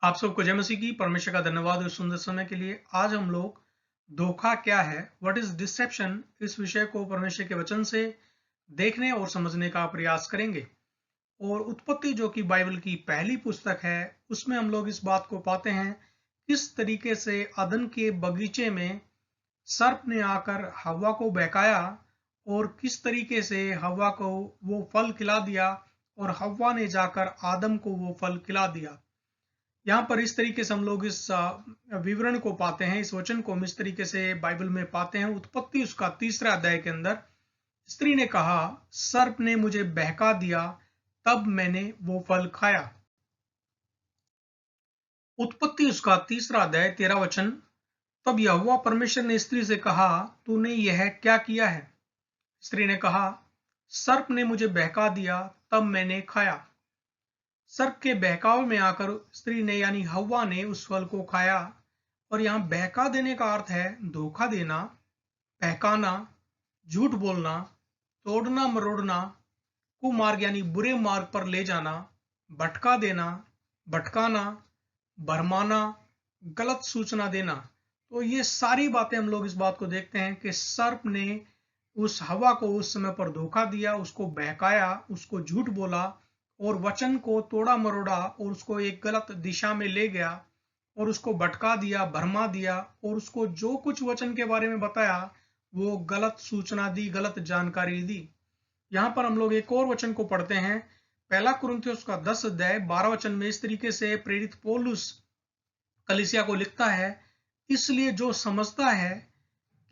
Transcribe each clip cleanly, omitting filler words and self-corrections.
आप सबको जय मसीह की। परमेश्वर का धन्यवाद और सुंदर समय के लिए। आज हम लोग धोखा क्या है, व्हाट इज डिसेप्शन, इस विषय को परमेश्वर के वचन से देखने और समझने का प्रयास करेंगे। और उत्पत्ति जो कि बाइबल की पहली पुस्तक है, उसमें हम लोग इस बात को पाते हैं किस तरीके से अदन के बगीचे में सर्प ने आकर हवा को बहकाया और किस तरीके से हवा को वो फल खिला दिया और हवा ने जाकर आदम को वो फल खिला दिया। यहाँ पर इस तरीके से हम लोग इस विवरण को पाते हैं, इस वचन को हम इस तरीके से बाइबल में पाते हैं। उत्पत्ति उसका 3 अध्याय के अंदर स्त्री ने कहा, सर्प ने मुझे बहका दिया, तब मैंने वो फल खाया। उत्पत्ति उसका 3 अध्याय 13 वचन। तब यहोवा परमेश्वर ने स्त्री से कहा, तूने यह क्या किया है? स्त्री ने कहा, सर्प ने मुझे बहका दिया, तब मैंने खाया। सर्प के बहकावे में आकर स्त्री ने यानी हव्वा ने उस फल को खाया। और यहाँ बहका देने का अर्थ है धोखा देना, बहकाना, झूठ बोलना, तोड़ना मरोड़ना, कुमार्ग यानी बुरे मार्ग पर ले जाना, भटका देना, भटकाना, भरमाना, गलत सूचना देना। तो ये सारी बातें हम लोग इस बात को देखते हैं कि सर्प ने उस हवा को उस समय पर धोखा दिया, उसको बहकाया, उसको झूठ बोला और वचन को तोड़ा मरोड़ा और उसको एक गलत दिशा में ले गया और उसको भटका दिया, भरमा दिया और उसको जो कुछ वचन के बारे में बताया वो गलत सूचना दी, गलत जानकारी दी। यहाँ पर हम लोग एक और वचन को पढ़ते हैं। पहला कुरिन्थियों का 10 अध्याय 12 वचन में इस तरीके से प्रेरित पौलुस कलीसिया को लिखता है, इसलिए जो समझता है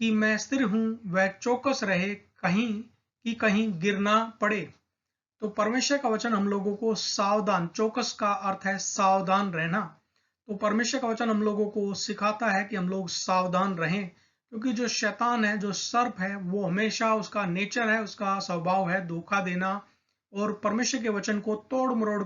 कि मैं स्थिर हूं वह चौकस रहे, कहीं गिर ना पड़े। तो परमेश्वर का वचन हम लोगों को सावधान, चौकस का अर्थ है सावधान रहना। तो परमेश्वर का वचन हम लोगों को सिखाता है कि हम लोग सावधान रहें, क्योंकि जो शैतान है, जो सर्प है, वो हमेशा उसका नेचर है, उसका स्वभाव है धोखा देना और परमेश्वर के वचन को तोड़ मरोड़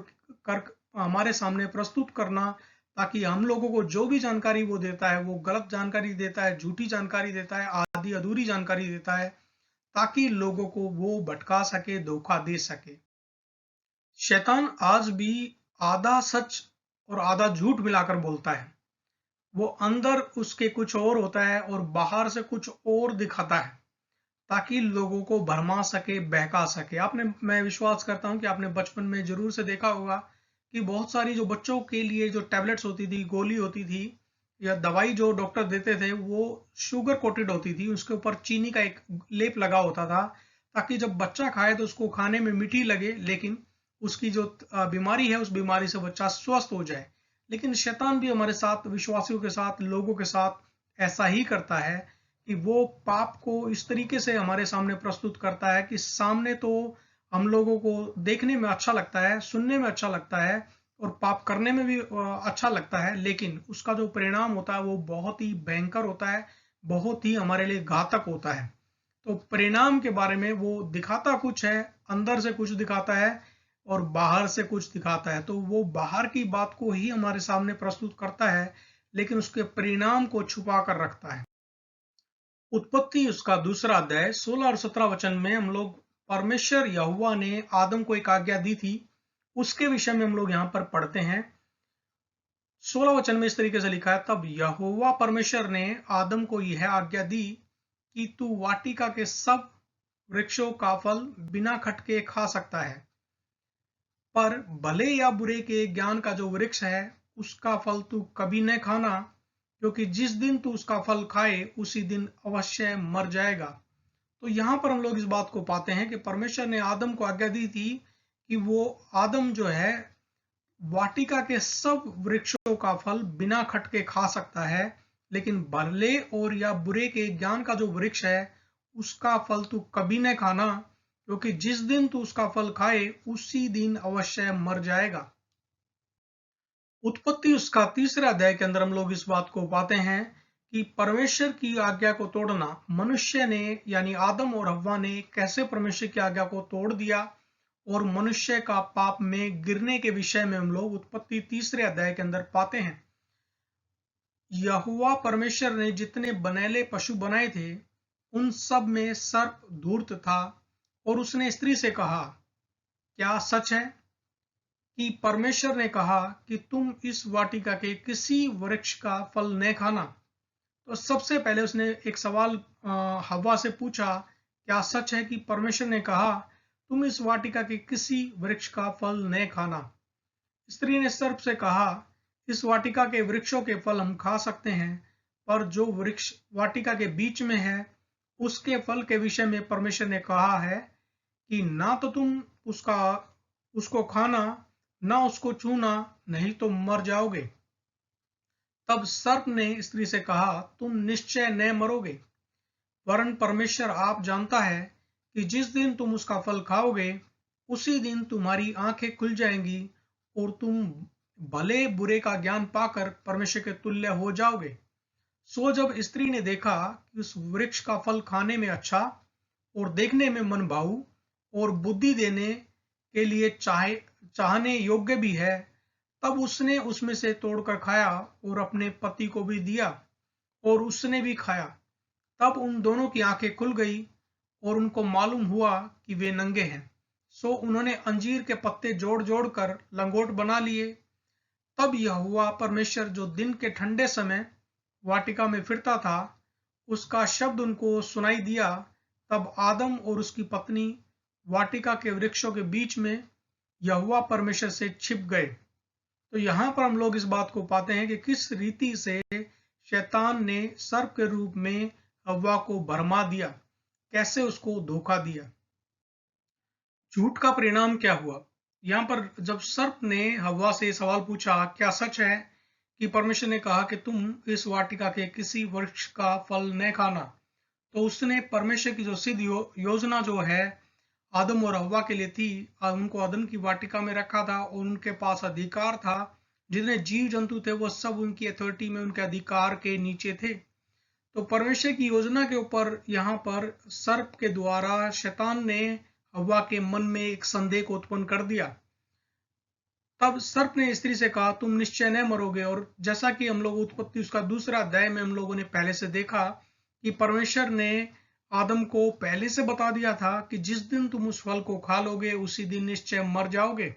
कर हमारे सामने प्रस्तुत करना, ताकि हम लोगों को जो भी जानकारी वो देता है वो गलत जानकारी देता है, झूठी जानकारी देता है, आधी अधूरी जानकारी देता है, ताकि लोगों को वो भटका सके, धोखा दे सके। शैतान आज भी आधा सच और आधा झूठ मिलाकर बोलता है। वो अंदर उसके कुछ और होता है और बाहर से कुछ और दिखाता है, ताकि लोगों को भरमा सके, बहका सके। मैं विश्वास करता हूं कि आपने बचपन में जरूर से देखा होगा कि बहुत सारी जो बच्चों के लिए जो टैबलेट्स होती थी, गोली होती थी या दवाई जो डॉक्टर देते थे, वो शुगर कोटेड होती थी, उसके ऊपर चीनी का एक लेप लगा होता था, ताकि जब बच्चा खाए तो उसको खाने में मीठी लगे, लेकिन उसकी जो बीमारी है उस बीमारी से बच्चा स्वस्थ हो जाए। लेकिन शैतान भी हमारे साथ, विश्वासियों के साथ, लोगों के साथ ऐसा ही करता है कि वो पाप को इस तरीके से हमारे सामने प्रस्तुत करता है कि सामने तो हम लोगों को देखने में अच्छा लगता है, सुनने में अच्छा लगता है और पाप करने में भी अच्छा लगता है, लेकिन उसका जो परिणाम होता है वो बहुत ही भयंकर होता है, बहुत ही हमारे लिए घातक होता है। तो परिणाम के बारे में वो दिखाता कुछ है, अंदर से कुछ दिखाता है और बाहर से कुछ दिखाता है। तो वो बाहर की बात को ही हमारे सामने प्रस्तुत करता है, लेकिन उसके परिणाम को छुपा कर रखता है। उत्पत्ति उसका 2 अध्याय 16 और 17 वचन में हम लोग परमेश्वर यहोवा ने आदम को एक आज्ञा दी थी, उसके विषय में हम लोग यहाँ पर पढ़ते हैं। 16 वचन में इस तरीके से लिखा है, तब यहोवा परमेश्वर ने आदम को यह आज्ञा दी कि तू वाटिका के सब वृक्षों का फल बिना खटके खा सकता है, पर भले या बुरे के ज्ञान का जो वृक्ष है उसका फल तू कभी न खाना, क्योंकि जिस दिन तू उसका फल खाए उसी दिन अवश्य मर जाएगा। तो यहाँ पर हम लोग इस बात को पाते हैं कि परमेश्वर ने आदम को आज्ञा दी थी कि वो आदम जो है वाटिका के सब वृक्षों का फल बिना खटके खा सकता है, लेकिन भले और या बुरे के ज्ञान का जो वृक्ष है उसका फल तू कभी न खाना, क्योंकि जिस दिन तू उसका फल खाए उसी दिन अवश्य मर जाएगा। उत्पत्ति उसका 3 अध्याय के अंदर हम लोग इस बात को पाते हैं कि परमेश्वर की आज्ञा को तोड़ना, मनुष्य ने यानी आदम और हव्वा ने कैसे परमेश्वर की आज्ञा को तोड़ दिया और मनुष्य का पाप में गिरने के विषय में हम लोग उत्पत्ति 3 अध्याय के अंदर पाते हैं। यहोवा परमेश्वर ने जितने बनेले पशु बनाए थे उन सब में सर्प धूर्त था और उसने स्त्री से कहा, क्या सच है कि परमेश्वर ने कहा कि तुम इस वाटिका के किसी वृक्ष का फल न खाना। तो सबसे पहले उसने एक सवाल हव्वा से पूछा, क्या सच है कि परमेश्वर ने कहा तुम इस वाटिका के किसी वृक्ष का फल न खाना? स्त्री ने सर्प से कहा, इस वाटिका के वृक्षों के फल हम खा सकते हैं, पर जो वृक्ष वाटिका के बीच में है उसके फल के विषय में परमेश्वर ने कहा है कि ना तो तुम उसको खाना, ना उसको छूना, नहीं तो मर जाओगे। तब सर्प ने स्त्री से कहा, तुम निश्चय न मरोगे, वरन परमेश्वर आप जानता है कि जिस दिन तुम उसका फल खाओगे उसी दिन तुम्हारी आंखें खुल जाएंगी और तुम भले बुरे का ज्ञान पाकर परमेश्वर के तुल्य हो जाओगे। सो जब स्त्री ने देखा कि उस वृक्ष का फल खाने में अच्छा और देखने में मन भाऊ और बुद्धि देने के लिए चाहने योग्य भी है, तब उसने उसमें से तोड़कर खाया और अपने पति को भी दिया और उसने भी खाया। तब उन दोनों की आंखें खुल गई और उनको मालूम हुआ कि वे नंगे हैं। सो उन्होंने अंजीर के पत्ते जोड़ जोड़ कर लंगोट बना लिए। तब यहोवा परमेश्वर जो दिन के ठंडे समय वाटिका में फिरता था, उसका शब्द उनको सुनाई दिया। तब आदम और उसकी पत्नी वाटिका के वृक्षों के बीच में यहोवा परमेश्वर से छिप गए। तो यहाँ पर हम लोग इस बात को पाते हैं कि किस रीति से शैतान ने सर्प के रूप में हव्वा को भरमा दिया, कैसे उसको धोखा दिया। झूठ का परिणाम क्या हुआ? यहाँ पर जब सर्प ने हव्वा से सवाल पूछा, क्या सच है कि परमेश्वर ने कहा कि तुम इस वाटिका के किसी वृक्ष का फल न खाना, तो उसने परमेश्वर की जो सिद्ध योजना जो है आदम और हव्वा के लिए थी, उनको आदम की वाटिका में रखा था और उनके पास अधिकार था। जितने जीव जंतु थे वो सब उनकी अथॉरिटी में, उनके अधिकार के नीचे थे। तो परमेश्वर की योजना के ऊपर यहाँ पर सर्प के द्वारा शैतान ने हव्वा के मन में एक संदेह को उत्पन्न कर दिया। तब सर्प ने स्त्री से कहा, तुम निश्चय न मरोगे। और जैसा कि हम लोग उत्पत्ति उसका दूसरा अध्याय में हम लोगों ने पहले से देखा कि परमेश्वर ने आदम को पहले से बता दिया था कि जिस दिन तुम उस फल को खा लोगे उसी दिन निश्चय मर जाओगे।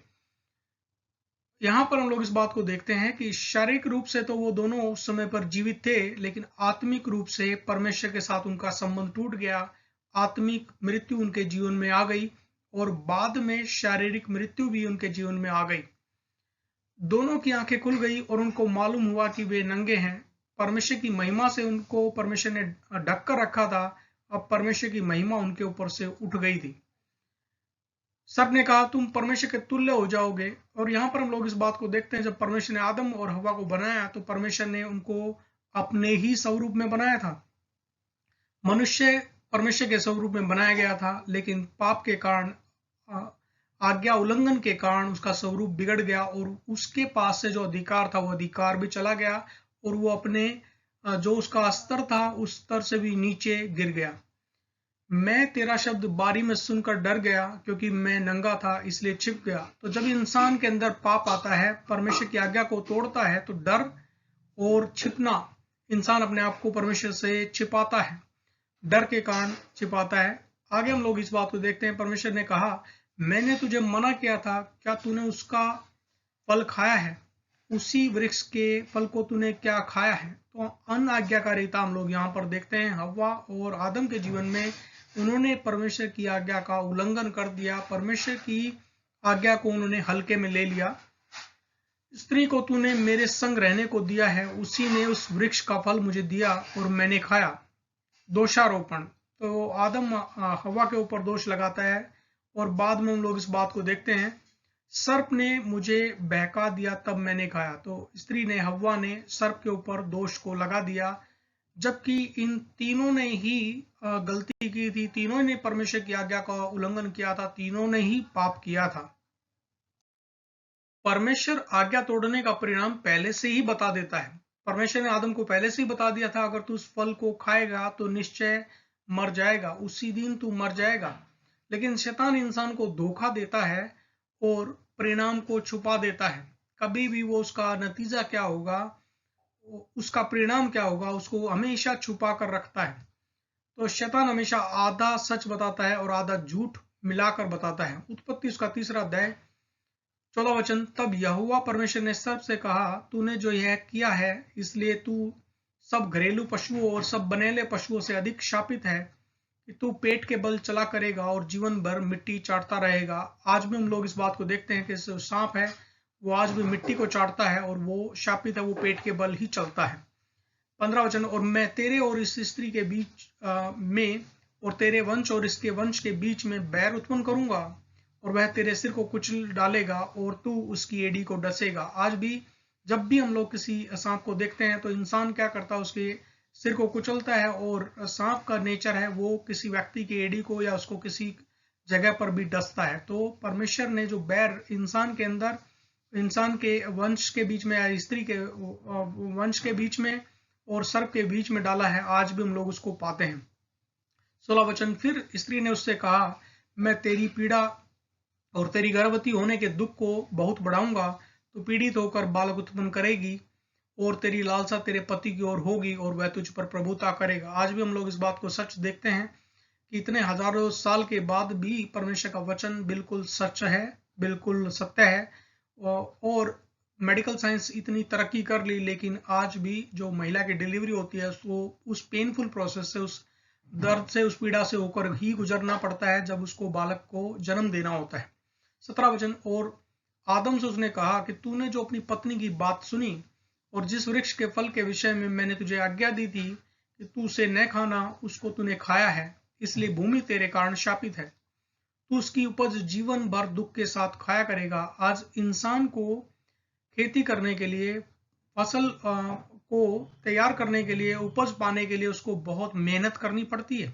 यहाँ पर हम लोग इस बात को देखते हैं कि शारीरिक रूप से तो वो दोनों उस समय पर जीवित थे, लेकिन आत्मिक रूप से परमेश्वर के साथ उनका संबंध टूट गया। आत्मिक मृत्यु उनके जीवन में आ गई और बाद में शारीरिक मृत्यु भी उनके जीवन में आ गई। दोनों की आंखें खुल गई और उनको मालूम हुआ कि वे नंगे हैं। परमेश्वर की महिमा से उनको परमेश्वर ने ढक कर रखा था, अब परमेश्वर की महिमा उनके ऊपर से उठ गई थी। सर्प ने कहा, तुम परमेश्वर के तुल्य हो जाओगे। और यहाँ पर हम लोग इस बात को देखते हैं, जब परमेश्वर ने आदम और हव्वा को बनाया तो परमेश्वर ने उनको अपने ही स्वरूप में बनाया था। मनुष्य परमेश्वर के स्वरूप में बनाया गया था, लेकिन पाप के कारण, आज्ञा उल्लंघन के कारण उसका स्वरूप बिगड़ गया और उसके पास से जो अधिकार था वो अधिकार भी चला गया और वो अपने जो उसका स्तर था उस स्तर से भी नीचे गिर गया। मैं तेरा शब्द बारी में सुनकर डर गया, क्योंकि मैं नंगा था इसलिए छिप गया। तो जब इंसान के अंदर पाप आता है, परमेश्वर की आज्ञा को तोड़ता है, तो डर और छिपना, इंसान अपने आप को परमेश्वर से छिपाता है, डर के कारण छिपाता है। आगे हम लोग इस बात को देखते हैं। परमेश्वर ने कहा, मैंने तुझे मना किया था, क्या तूने उसका फल खाया है? उसी वृक्ष के फल को तूने क्या खाया है? तो अनाज्ञाकारिता हम लोग यहाँ पर देखते हैं। हव्वा और आदम के जीवन में उन्होंने परमेश्वर की आज्ञा का उल्लंघन कर दिया, परमेश्वर की आज्ञा को उन्होंने हल्के में ले लिया। स्त्री को तूने मेरे संग रहने को दिया है, उसी ने उस वृक्ष का फल मुझे दिया और मैंने खाया। दोषारोपण, तो आदम हव्वा के ऊपर दोष लगाता है और बाद में हम लोग इस बात को देखते हैं, सर्प ने मुझे बहका दिया तब मैंने खाया। तो स्त्री ने, हव्वा ने सर्प के ऊपर दोष को लगा दिया, जबकि इन तीनों ने ही गलती की थी, तीनों ने परमेश्वर की आज्ञा का उल्लंघन किया था, तीनों ने ही पाप किया था। परमेश्वर आज्ञा तोड़ने का परिणाम पहले से ही बता देता है। परमेश्वर ने आदम को पहले से ही बता दिया था, अगर तू उस फल को खाएगा तो निश्चय मर जाएगा, उसी दिन तू मर जाएगा। लेकिन शैतान इंसान को धोखा देता है और परिणाम को छुपा देता है। कभी भी वो उसका नतीजा क्या होगा, उसका परिणाम क्या होगा, उसको हमेशा छुपा कर रखता है। तो शैतान हमेशा आधा सच बताता है और आधा झूठ मिलाकर बताता है। उत्पत्ति उसका तीसरा अध्याय 14 तब यहोवा परमेश्वर ने सर्प से कहा, तूने जो यह किया है इसलिए तू सब घरेलू पशुओं और सब बनेले पशुओं से अधिक शापित है कि तू पेट के बल चला करेगा और जीवन भर मिट्टी चाटता रहेगा। आज भी हम लोग इस बात को देखते हैं कि जो सांप है वो आज भी मिट्टी को चाटता है और वो शापित है, वो पेट के बल ही चलता है। 15 और मैं तेरे और इस स्त्री के बीच में और तेरे वंश और इसके वंश के बीच में बैर उत्पन्न करूंगा और वह तेरे सिर को कुचल डालेगा और तू उसकी एड़ी को डसेगा। आज भी जब भी हम लोग किसी सांप को देखते हैं तो इंसान क्या करता है, उसके सिर को कुचलता है और सांप का नेचर है वो किसी व्यक्ति की एड़ी को या उसको किसी जगह पर भी डसता है। तो परमेश्वर ने जो बैर इंसान के अंदर, इंसान के वंश के बीच में या स्त्री के वंश के बीच में और सर्प के बीच में डाला है, आज भी हम लोग उसको पाते हैं। 16 फिर स्त्री ने उससे कहा, मैं तेरी पीड़ा और तेरी गर्भवती होने के दुख को बहुत बढ़ाऊंगा, तो पीड़ित होकर बालक उत्पन्न करेगी और तेरी लालसा तेरे पति की ओर होगी और वह तुझ पर प्रभुता करेगा। आज भी हम लोग इस बात को सच देखते हैं कि इतने हजारों साल के बाद भी परमेश्वर का वचन बिल्कुल सच है, बिल्कुल सत्य है। और मेडिकल साइंस इतनी तरक्की कर ली, लेकिन आज भी जो महिला की डिलीवरी होती है उसको उस पेनफुल प्रोसेस से, उस दर्द से, उस पीड़ा से होकर ही गुजरना पड़ता है जब उसको बालक को जन्म देना होता है। 17 और आदम से उसने कहा कि तूने जो अपनी पत्नी की बात सुनी और जिस वृक्ष के फल के विषय में मैंने तुझे आज्ञा दी थी कि तू उसे न खाना, उसको तूने खाया है, इसलिए भूमि तेरे कारण शापित है। तू उसकी उपज जीवन भर दुख के साथ खाया करेगा। आज इंसान को खेती करने के लिए, फसल को तैयार करने के लिए, उपज पाने के लिए उसको बहुत मेहनत करनी पड़ती है।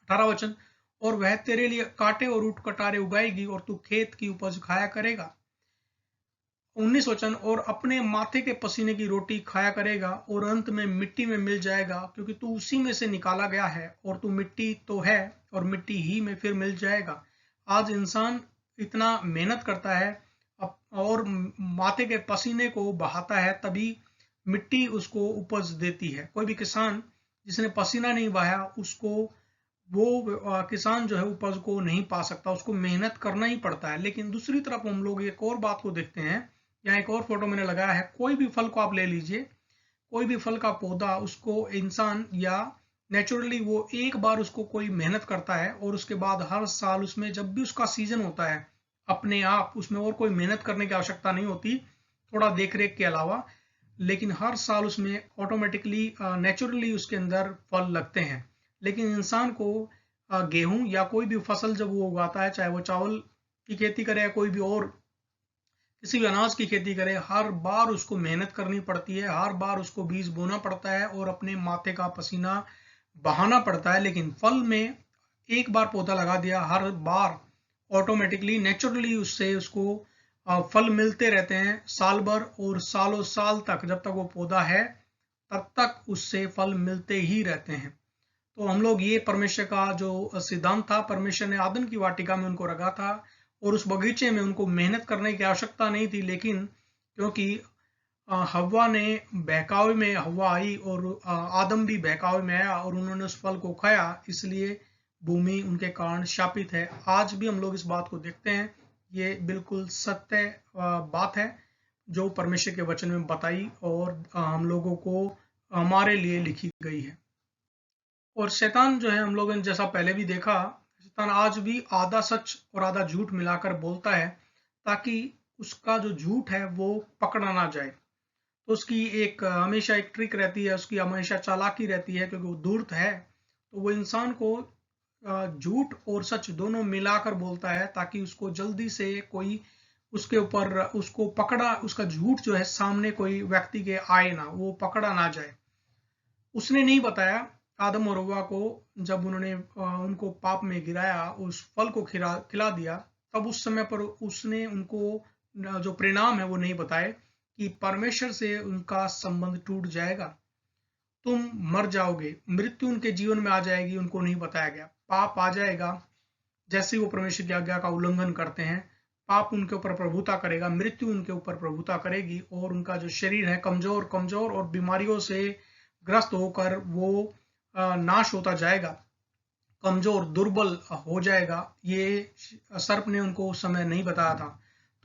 18 और वह तेरे लिए कांटे और ऊंट कटारे उगाएगी और तू खेत की उपज खाया करेगा। 19 और अपने माथे के पसीने की रोटी खाया करेगा और अंत में मिट्टी में मिल जाएगा, क्योंकि तू उसी में से निकाला गया है और तू मिट्टी तो है और मिट्टी ही में फिर मिल जाएगा। आज इंसान इतना मेहनत करता है और माथे के पसीने को बहाता है, तभी मिट्टी उसको उपज देती है। कोई भी किसान जिसने पसीना नहीं बहाया, उसको वो किसान जो है उपज को नहीं पा सकता, उसको मेहनत करना ही पड़ता है। लेकिन दूसरी तरफ हम लोग एक और बात को देखते हैं, यहाँ एक और फोटो मैंने लगाया है। कोई भी फल को आप ले लीजिए, कोई भी फल का पौधा, उसको इंसान या नेचुरली वो एक बार उसको कोई मेहनत करता है और उसके बाद हर साल उसमें जब भी उसका सीजन होता है, अपने आप उसमें और कोई मेहनत करने की आवश्यकता नहीं होती, थोड़ा देख रेख के अलावा, लेकिन हर साल उसमें ऑटोमेटिकली नेचुरली उसके अंदर फल लगते हैं। लेकिन इंसान को गेहूं या कोई भी फसल जब वो उगाता है, चाहे वो चावल की खेती करे या कोई भी और किसी भी अनाज की खेती करे, हर बार उसको मेहनत करनी पड़ती है, हर बार उसको बीज बोना पड़ता है और अपने माथे का पसीना बहाना पड़ता है। लेकिन फल में एक बार पौधा लगा दिया, हर बार ऑटोमेटिकली नेचुरली उससे उसको फल मिलते रहते हैं साल भर और सालों साल तक, जब तक वो पौधा है तब तक उससे फल मिलते ही रहते हैं। तो हम लोग ये परमेश्वर का जो सिद्धांत था, परमेश्वर ने आदम की वाटिका में उनको रखा था और उस बगीचे में उनको मेहनत करने की आवश्यकता नहीं थी, लेकिन क्योंकि हव्वा ने बहकावे में, हव्वा आई और आदम भी बहकावे में आया और उन्होंने उस फल को खाया, इसलिए भूमि उनके कारण शापित है। आज भी हम लोग इस बात को देखते हैं, ये बिल्कुल सत्य बात है जो परमेश्वर के वचन में बताई और हम लोगों को हमारे लिए लिखी गई है। और शैतान जो है, हम लोगों ने जैसा पहले भी देखा, शैतान आज भी आधा सच और आधा झूठ मिलाकर बोलता है ताकि उसका जो झूठ है वो पकड़ा ना जाए। तो उसकी एक हमेशा एक ट्रिक रहती है, उसकी हमेशा चालाकी रहती है, क्योंकि वो धूर्त है, तो वो इंसान को झूठ और सच दोनों मिलाकर बोलता है ताकि उसको जल्दी से कोई उसके ऊपर उसको पकड़ा, उसका झूठ जो है सामने कोई व्यक्ति के आए ना, वो पकड़ा ना जाए। उसने नहीं बताया आदम और हव्वा को, जब उन्होंने उनको पाप में गिराया, उस फल को खिला दिया, तब उस समय पर उसने उनको जो परिणाम है वो नहीं बताए कि परमेश्वर से उनका संबंध टूट जाएगा, तुम मर जाओगे, मृत्यु उनके जीवन में आ जाएगी, उनको नहीं बताया गया। पाप आ जाएगा, जैसे वो परमेश्वर की आज्ञा का उल्लंघन करते हैं, पाप उनके ऊपर प्रभुता करेगा, मृत्यु उनके ऊपर प्रभुता करेगी और उनका जो शरीर है कमजोर और बीमारियों से ग्रस्त होकर वो नाश होता जाएगा, कमजोर दुर्बल हो जाएगा। ये सर्प ने उनको उस समय नहीं बताया था।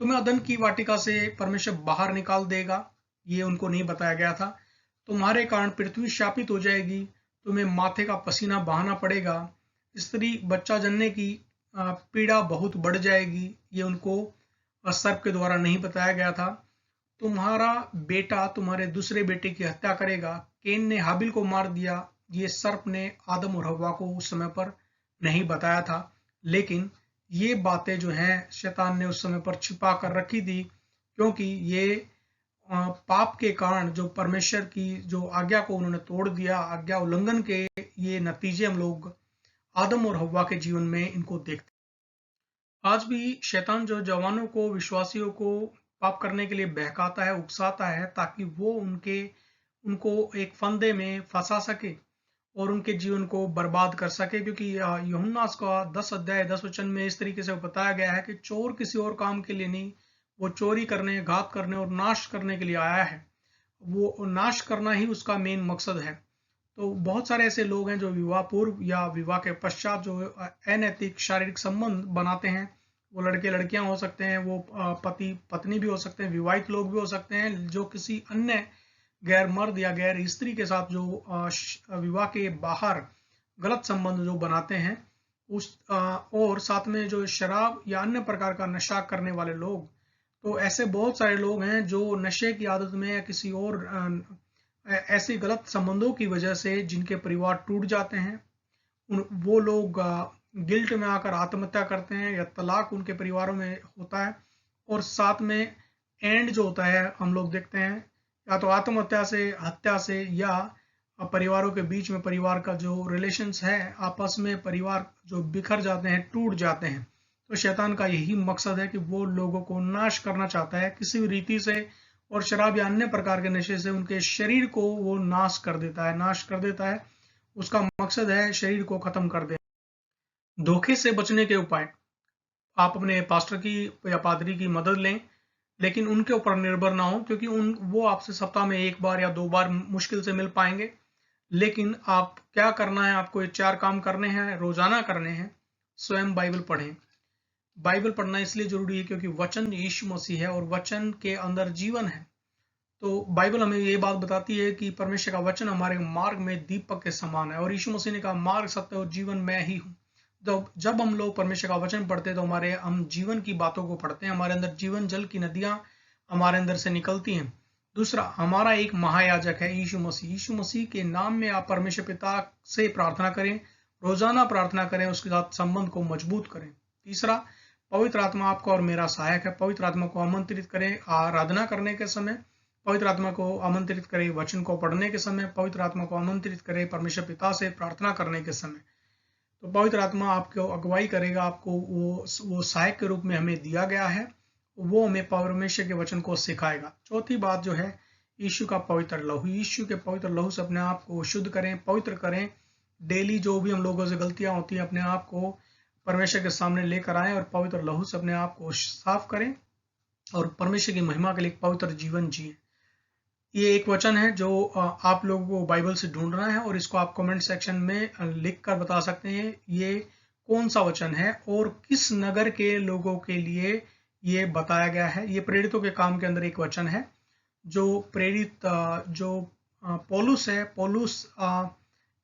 तुम्हें अदन की वाटिका से परमेश्वर बाहर निकाल देगा, ये उनको नहीं बताया गया था। तुम्हारे कारण पृथ्वी शापित हो जाएगी, तुम्हें माथे का पसीना बहाना पड़ेगा, स्त्री बच्चा जनने की पीड़ा बहुत बढ़ जाएगी, ये उनको सर्प के द्वारा नहीं बताया गया था। तुम्हारा बेटा तुम्हारे दूसरे बेटे की हत्या करेगा, केन ने हाबिल को मार दिया, ये सर्प ने आदम और हव्वा को उस समय पर नहीं बताया था, लेकिन ये बातें जो हैं शैतान ने उस समय पर छिपा कर रखी थी, क्योंकि ये पाप के कारण जो परमेश्वर की जो आज्ञा को उन्होंने तोड़ दिया, आज्ञा उल्लंघन के ये नतीजे हम लोग आदम और हव्वा के जीवन में इनको देखते हैं। आज भी शैतान जो जवानों को, विश्वासियों को पाप करने के लिए बहकाता है, उकसाता है, ताकि वो उनको एक फंदे में फंसा सके और उनके जीवन को बर्बाद कर सके। क्योंकि यूहन्ना का 10 अध्याय 10 वचन में इस तरीके से बताया गया है कि चोर किसी और काम के लिए नहीं, वो चोरी करने, घात करने और नाश करने के लिए आया है। वो नाश करना ही उसका मेन मकसद है। तो बहुत सारे ऐसे लोग हैं जो विवाह पूर्व या विवाह के पश्चात जो अनैतिक शारीरिक संबंध बनाते हैं। वो लड़के लड़कियां हो सकते हैं, वो पति पत्नी भी हो सकते हैं, विवाहित लोग भी हो सकते हैं, जो किसी अन्य गैर मर्द या गैर स्त्री के साथ जो विवाह के बाहर गलत संबंध जो बनाते हैं, और साथ में जो शराब या अन्य प्रकार का नशा करने वाले लोग। तो ऐसे बहुत सारे लोग हैं जो नशे की आदत में या किसी और ऐसे गलत संबंधों की वजह से जिनके परिवार टूट जाते हैं, वो लोग गिल्ट में आकर आत्महत्या करते हैं या तलाक उनके परिवारों में होता है। और साथ में एंड जो होता है हम लोग देखते हैं या तो आत्महत्या से, हत्या से, या परिवारों के बीच में परिवार का जो रिलेशंस है आपस में, परिवार जो बिखर जाते हैं, टूट जाते हैं। तो शैतान का यही मकसद है कि वो लोगों को नाश करना चाहता है किसी भी रीति से, और शराब या अन्य प्रकार के नशे से उनके शरीर को वो नाश कर देता है। उसका मकसद है शरीर को खत्म कर देना। धोखे से बचने के उपाय, आप अपने पास्टर की या पादरी की मदद लें, लेकिन उनके ऊपर निर्भर ना हो, क्योंकि वो आपसे सप्ताह में 1 बार या 2 बार मुश्किल से मिल पाएंगे। लेकिन आप क्या करना है, आपको ये 4 काम करने हैं, रोजाना करने हैं। स्वयं बाइबल पढ़ें। बाइबल पढ़ना इसलिए जरूरी है क्योंकि वचन यीशु मसीह है और वचन के अंदर जीवन है। तो बाइबल हमें ये बात बताती है कि परमेश्वर का वचन हमारे मार्ग में दीपक के समान है, और यीशु मसीह ने कहा मार्ग, सत्य और जीवन मैं ही हूँ। जब हम लोग परमेश्वर का वचन पढ़ते हैं तो हम जीवन की बातों को पढ़ते हैं, हमारे अंदर जीवन जल की नदियां हमारे अंदर से निकलती हैं। दूसरा, हमारा एक महायाजक है यीशु मसीह। यीशु मसीह के नाम में आप परमेश्वर पिता से प्रार्थना करें, रोजाना प्रार्थना करें, उसके साथ संबंध को मजबूत करें। तीसरा, पवित्र आत्मा आपका और मेरा सहायक है। पवित्र आत्मा को आमंत्रित करें आराधना करने के समय, पवित्र आत्मा को आमंत्रित करें वचन को पढ़ने के समय, पवित्र आत्मा को आमंत्रित करें परमेश्वर पिता से प्रार्थना करने के समय। तो पवित्र आत्मा आपको अगुवाई करेगा, आपको वो सहायक के रूप में हमें दिया गया है, वो हमें परमेश्वर के वचन को सिखाएगा। चौथी बात जो है, यीशु का पवित्र लहू। यीशु के पवित्र लहू से अपने आप को शुद्ध करें, पवित्र करें। डेली जो भी हम लोगों से गलतियां होती हैं, अपने आप को परमेश्वर के सामने लेकर आएं और पवित्र लहू से अपने आप को साफ करें और परमेश्वर की महिमा के लिए एक पवित्र जीवन जिए। ये एक वचन है जो आप लोगों को बाइबल से ढूंढना है, और इसको आप कमेंट सेक्शन में लिख कर बता सकते हैं ये कौन सा वचन है और किस नगर के लोगों के लिए ये बताया गया है। ये प्रेरितों के काम के अंदर एक वचन है जो प्रेरित जो पौलुस है, पौलुस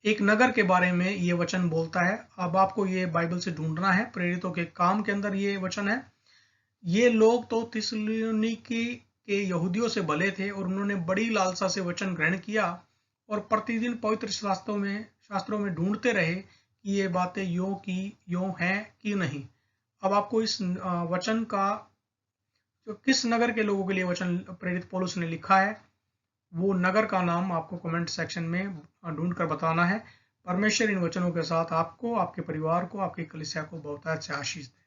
एक नगर के बारे में ये वचन बोलता है। अब आपको ये बाइबल से ढूंढना है, प्रेरितों के काम के अंदर ये वचन है। ये लोग तो थिस्सलुनीकी के यहूदियों से भले थे और उन्होंने बड़ी लालसा से वचन ग्रहण किया और प्रतिदिन पवित्र शास्त्रों में ढूंढते रहे कि ये बातें यों की यों हैं कि नहीं। अब आपको इस वचन का जो किस नगर के लोगों के लिए वचन प्रेरित पौलुस ने लिखा है, वो नगर का नाम आपको कमेंट सेक्शन में ढूंढ कर बताना है। परमेश्वर इन वचनों के साथ आपको, आपके परिवार को, आपकी कलीसिया को बहुत अच्छा आशीष दे।